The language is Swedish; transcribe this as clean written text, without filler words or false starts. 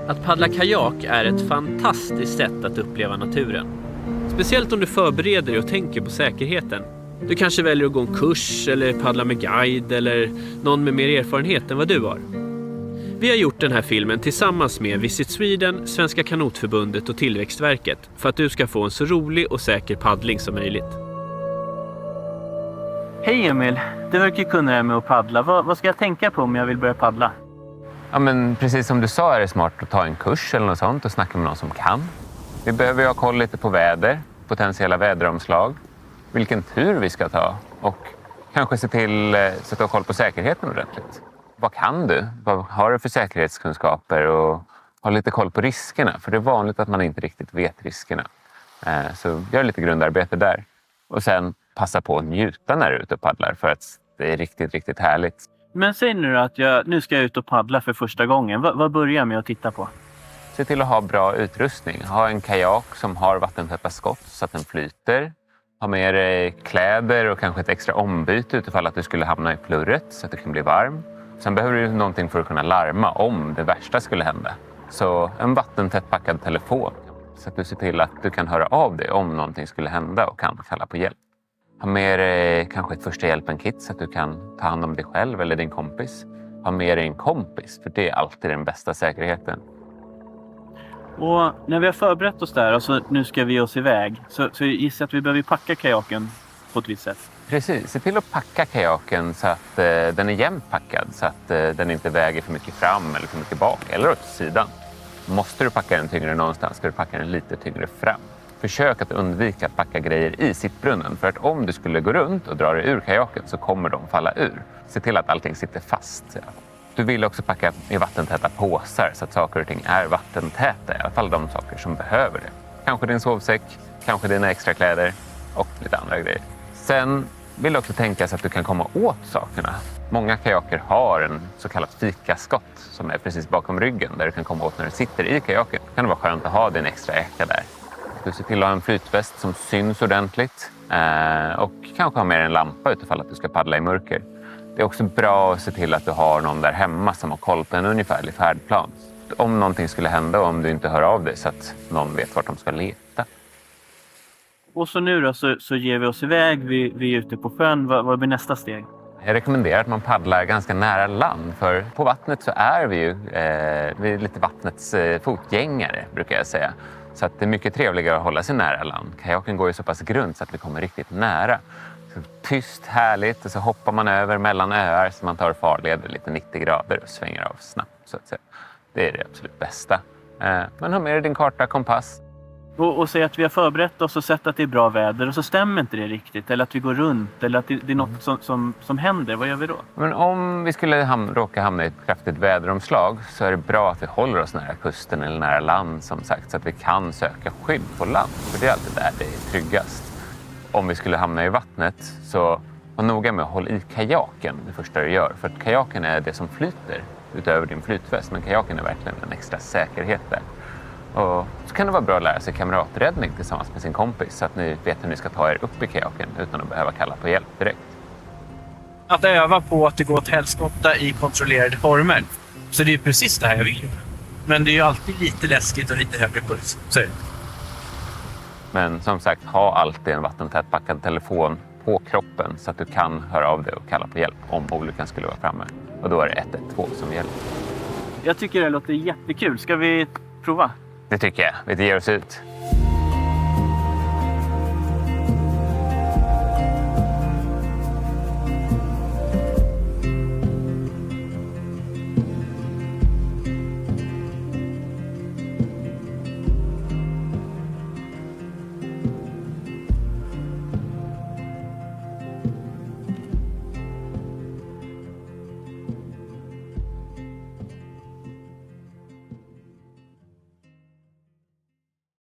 Att paddla kajak är ett fantastiskt sätt att uppleva naturen. Speciellt om du förbereder dig och tänker på säkerheten. Du kanske väljer att gå en kurs eller paddla med guide eller någon med mer erfarenhet än vad du har. Vi har gjort den här filmen tillsammans med Visit Sweden, Svenska Kanotförbundet och Tillväxtverket för att du ska få en så rolig och säker paddling som möjligt. Hej Emil, du verkar ju kunna det här med att paddla. Vad ska jag tänka på om jag vill börja paddla? Ja, men precis som du sa är det smart att ta en kurs eller något sånt och snacka med någon som kan. Vi behöver ju ha koll lite på väder, potentiella väderomslag, vilken tur vi ska ta och kanske se till så att du har koll på säkerheten ordentligt. Vad kan du? Vad har du för säkerhetskunskaper och ha lite koll på riskerna? För det är vanligt att man inte riktigt vet riskerna. Så gör lite grundarbete där. Och sen passa på att njuta när du är ute och paddlar för att det är riktigt, riktigt härligt. Men säg nu att nu ska jag ut och paddla för första gången. Vad börjar jag med att titta på? Se till att ha bra utrustning. Ha en kajak som har vattentäta skott så att den flyter. Ha med dig kläder och kanske ett extra ombyte utifall att du skulle hamna i plurret så att du kan bli varm. Sen behöver du någonting för att kunna larma om det värsta skulle hända. Så en vattentätt packad telefon så att du ser till att du kan höra av dig om någonting skulle hända och kan kalla på hjälp. Ha med dig kanske ett första hjälpen-kit så att du kan ta hand om dig själv eller din kompis. Ha med dig en kompis för det är alltid den bästa säkerheten. Och när vi har förberett oss där och så nu ska vi oss iväg så gissar jag att vi behöver packa kajaken på ett visst sätt. Precis, se till att packa kajaken så att den är jämnt packad så att den inte väger för mycket fram eller för mycket bak eller åt sidan. Måste du packa den tyngre någonstans ska du packa den lite tyngre fram. Försök att undvika att packa grejer i sittbrunnen för att om du skulle gå runt och dra dig ur kajaken så kommer de falla ur. Se till att allting sitter fast. Du vill också packa i vattentäta påsar så att saker och ting är vattentäta, i alla fall de saker som behöver det. Kanske din sovsäck, kanske dina extra kläder och lite andra grejer. Sen vill du också tänka så att du kan komma åt sakerna. Många kajaker har en så kallat fikaskott som är precis bakom ryggen där du kan komma åt när du sitter i kajaken. Det kan vara skönt att ha din extra äcka där. Du ser till att ha en flytväst som syns ordentligt och kanske ha med en lampa utifall att du ska paddla i mörker. Det är också bra att se till att du har någon där hemma som har koll på en ungefärlig färdplan. Om någonting skulle hända och om du inte hör av dig så att någon vet vart de ska leta. Och så nu då så ger vi oss iväg, vi är ute på sjön. Vad blir nästa steg? Jag rekommenderar att man paddlar ganska nära land för på vattnet så är vi ju vi är lite vattnets fotgängare brukar jag säga. Så att det är mycket trevligare att hålla sig nära land. Kajaken går ju så pass grunt så att vi kommer riktigt nära. Så tyst, härligt och så hoppar man över mellan öar så man tar farleder lite 90 grader och svänger av snabbt. Så att säga. Det är det absolut bästa. Men ha med dig din karta, kompass. Och säg att vi har förberett oss och sett att det är bra väder och så stämmer inte det riktigt. Eller att vi går runt eller att det är något som händer. Vad gör vi då? Men om vi skulle råka hamna i ett kraftigt väderomslag så är det bra att vi håller oss nära kusten eller nära land som sagt så att vi kan söka skydd på land. För det är alltid där det är tryggast. Om vi skulle hamna i vattnet så var noga med att hålla i kajaken det första du gör. För att kajaken är det som flyter utöver din flytväst. Men kajaken är verkligen en extra säkerhet där. Och så kan det vara bra att lära sig kamraträddning tillsammans med sin kompis så att ni vet hur ni ska ta er upp i kajaken utan att behöva kalla på hjälp direkt. Att öva på att det går åt helskotta i kontrollerade former. Så det är precis det här jag vill. Men det är ju alltid lite läskigt och lite högre puls. Så. Men som sagt, ha alltid en vattentät packad telefon på kroppen så att du kan höra av dig och kalla på hjälp om olyckan skulle vara framme. Och då är det 112 som gäller. Jag tycker det låter jättekul. Ska vi prova? Det tycker jag. Vi ger oss ut.